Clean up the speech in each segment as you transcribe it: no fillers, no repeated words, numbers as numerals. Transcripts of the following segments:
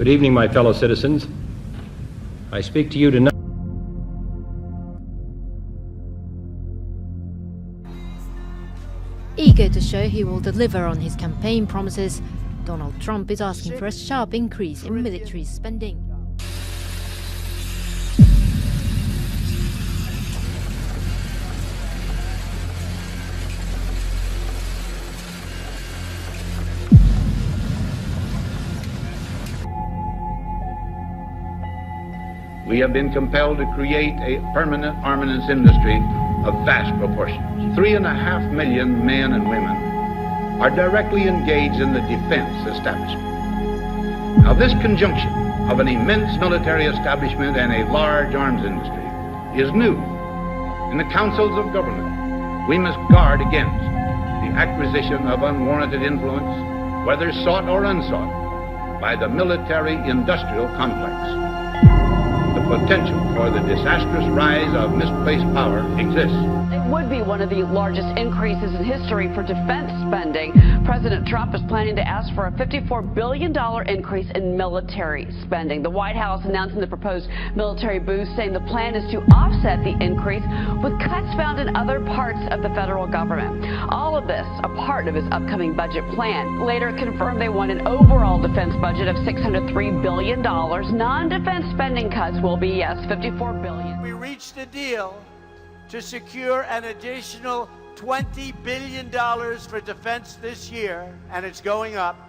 Good evening, my fellow citizens. I speak to you tonight. Eager to show he will deliver on his campaign promises, Donald Trump is asking for a sharp increase in military spending. We have been compelled to create a permanent armaments industry of vast proportions. 3.5 million men and women are directly engaged in the defense establishment. Now, this conjunction of an immense military establishment and a large arms industry is new. In the councils of government, we must guard against the acquisition of unwarranted influence, whether sought or unsought, by the military-industrial complex. The potential for the disastrous rise of misplaced power exists. It would be one of the largest increases in history for defense spending. President Trump is planning to ask for a $54 billion increase in military spending. The White House announcing the proposed military boost, saying the plan is to offset the increase with cuts found in other parts of the federal government. All of this a part of his upcoming budget plan. Later confirmed they want an overall defense budget of $603 billion. Non-defense spending cuts will be, yes, $54 billion. We reached a deal to secure an additional $20 billion for defense this year, and it's going up.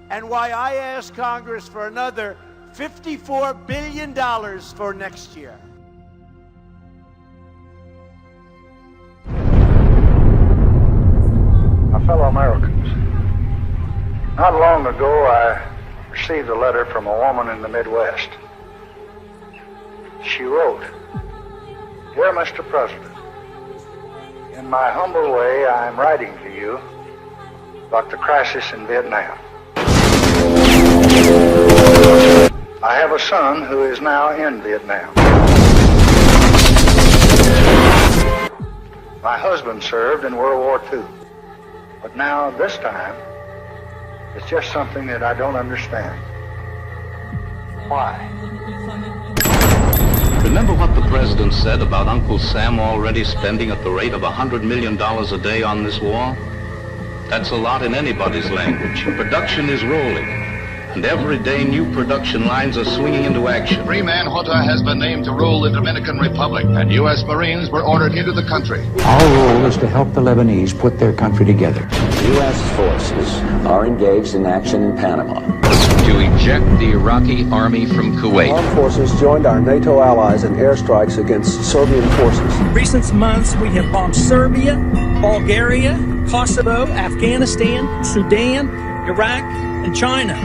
And why I asked Congress for another $54 billion for next year. My fellow Americans, not long ago I received a letter from a woman in the Midwest. She wrote, "Dear Mr. President, in my humble way, I am writing to you about the crisis in Vietnam. I have a son who is now in Vietnam. My husband served in World War II, but now this time, it's just something that I don't understand. Why? Remember what the president said about Uncle Sam already spending at the rate of $100 million a day on this war? That's a lot in anybody's language. Production is rolling, and every day new production lines are swinging into action. Freeman Hota has been named to rule the Dominican Republic, and U.S. Marines were ordered into the country. Our role is to help the Lebanese put their country together. U.S. forces are engaged in action in Panama. To eject the Iraqi army from Kuwait. Armed forces joined our NATO allies in airstrikes against Serbian forces. In recent months, we have bombed Serbia, Bulgaria, Kosovo, Afghanistan, Sudan, Iraq, and China.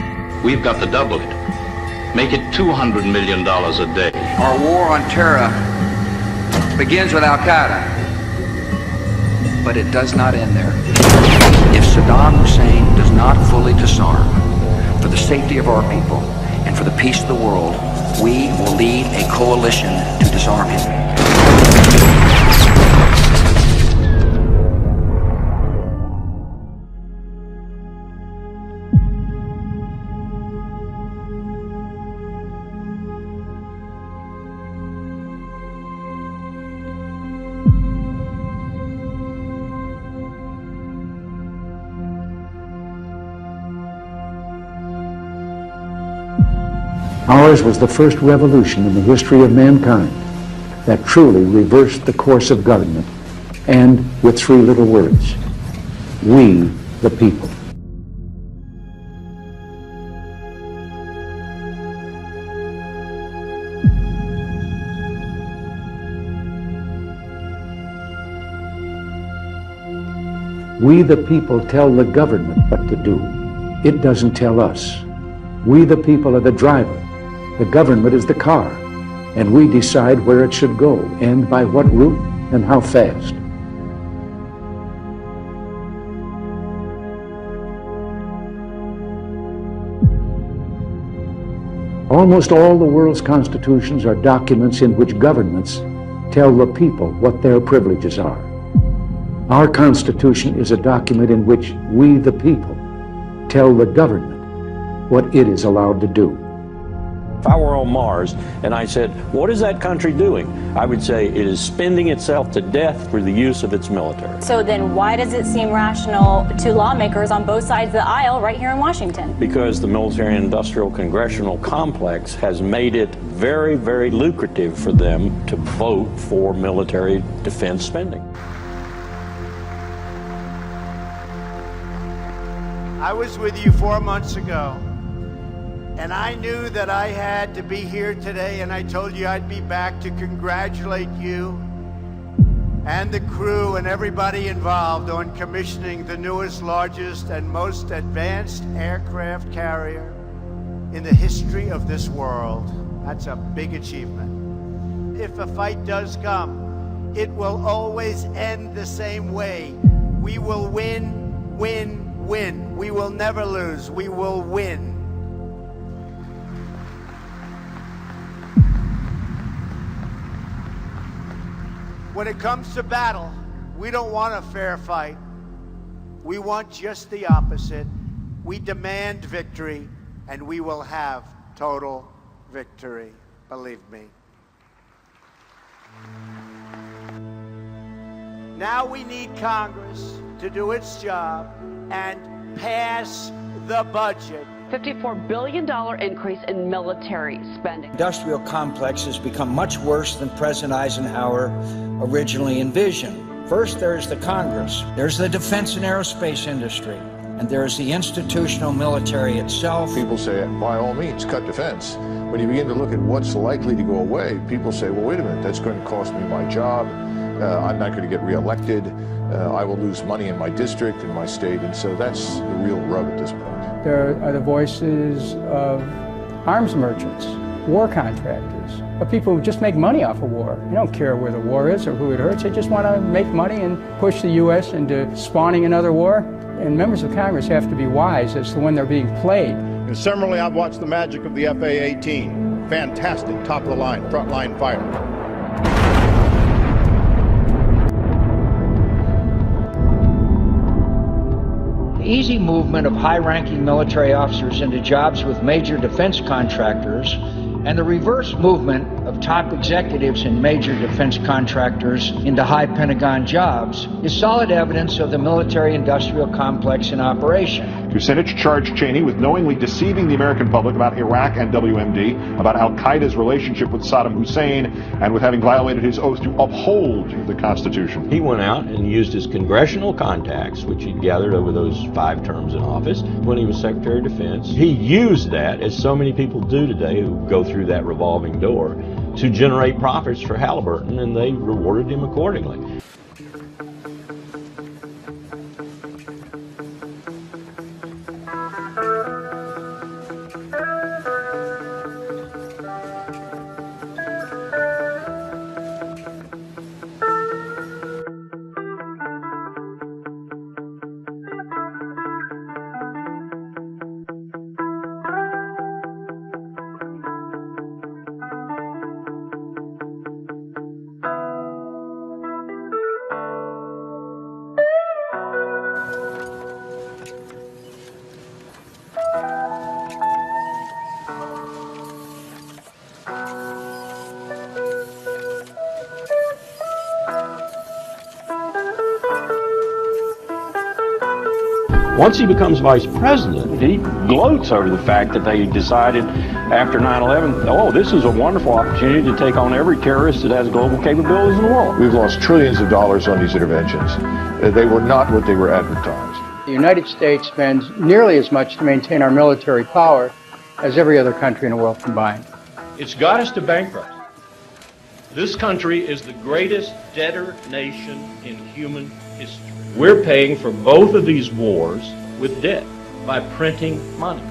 We've got to double it. Make it $200 million a day. Our war on terror begins with Al-Qaeda, but it does not end there. If Saddam Hussein does not fully disarm, for the safety of our people and for the peace of the world, we will lead a coalition to disarm him. Ours was the first revolution in the history of mankind that truly reversed the course of government, and with three little words: we, the people. We, the people, tell the government what to do. It doesn't tell us. We, the people, are the driver. The government is the car, and we decide where it should go and by what route and how fast. Almost all the world's constitutions are documents in which governments tell the people what their privileges are. Our Constitution is a document in which we, the people, tell the government what it is allowed to do. If I were on Mars and I said, what is that country doing? I would say it is spending itself to death for the use of its military. So then why does it seem rational to lawmakers on both sides of the aisle right here in Washington? Because the military-industrial congressional complex has made it very, very lucrative for them to vote for military defense spending. I was with you 4 months ago, and I knew that I had to be here today, and I told you I'd be back to congratulate you and the crew and everybody involved on commissioning the newest, largest, and most advanced aircraft carrier in the history of this world. That's a big achievement. If a fight does come, it will always end the same way. We will win, win, win. We will never lose. We will win. When it comes to battle, we don't want a fair fight. We want just the opposite. We demand victory, and we will have total victory. Believe me. Now we need Congress to do its job and pass the budget. $54 billion increase in military spending. Industrial complex has become much worse than President Eisenhower originally envisioned. First, there's the Congress. There's the defense and aerospace industry. And there's the institutional military itself. People say, by all means, cut defense. When you begin to look at what's likely to go away, people say, well, wait a minute, that's going to cost me my job. I'm not going to get reelected. I will lose money in my district, in my state. And so that's the real rub at this point. There are the voices of arms merchants, war contractors, of people who just make money off of war. They don't care where the war is or who it hurts. They just want to make money and push the U.S. into spawning another war. And members of Congress have to be wise as to when they're being played. And similarly, I've watched the magic of the FA-18. Fantastic, top-of-the-line, front-line fire. Easy movement of high-ranking military officers into jobs with major defense contractors and the reverse movement of top executives in major defense contractors into high Pentagon jobs is solid evidence of the military-industrial complex in operation. To Senate charged Cheney with knowingly deceiving the American public about Iraq and WMD, about al-Qaeda's relationship with Saddam Hussein, and with having violated his oath to uphold the Constitution. He went out and used his congressional contacts, which he'd gathered over those 5 terms in office when he was Secretary of Defense. He used that, as so many people do today who go through that revolving door, to generate profits for Halliburton, and they rewarded him accordingly. Once he becomes vice president, he gloats over the fact that they decided after 9/11, oh, this is a wonderful opportunity to take on every terrorist that has global capabilities in the world. We've lost trillions of dollars on these interventions. They were not what they were advertised. The United States spends nearly as much to maintain our military power as every other country in the world combined. It's got us to bankruptcy. This country is the greatest debtor nation in human history. We're paying for both of these wars with debt by printing money.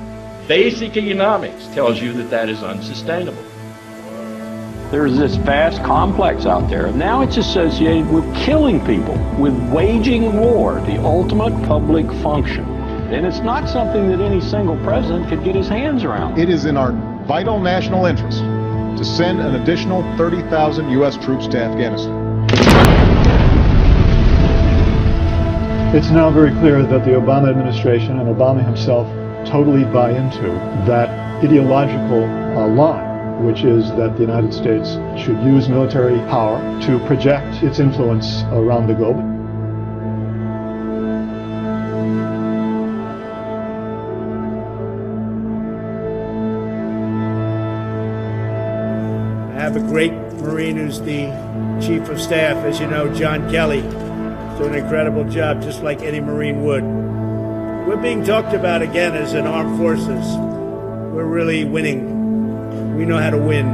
Basic economics tells you that that is unsustainable. There's this vast complex out there, and now it's associated with killing people, with waging war, the ultimate public function. And it's not something that any single president could get his hands around. It is in our vital national interest to send an additional 30,000 U.S. troops to Afghanistan. It's now very clear that the Obama administration and Obama himself totally buy into that ideological line, which is that the United States should use military power to project its influence around the globe. I have a great Marine who's the Chief of Staff, as you know, John Kelly. Doing an incredible job, just like any Marine would. We're being talked about again as an armed forces. We're really winning. We know how to win.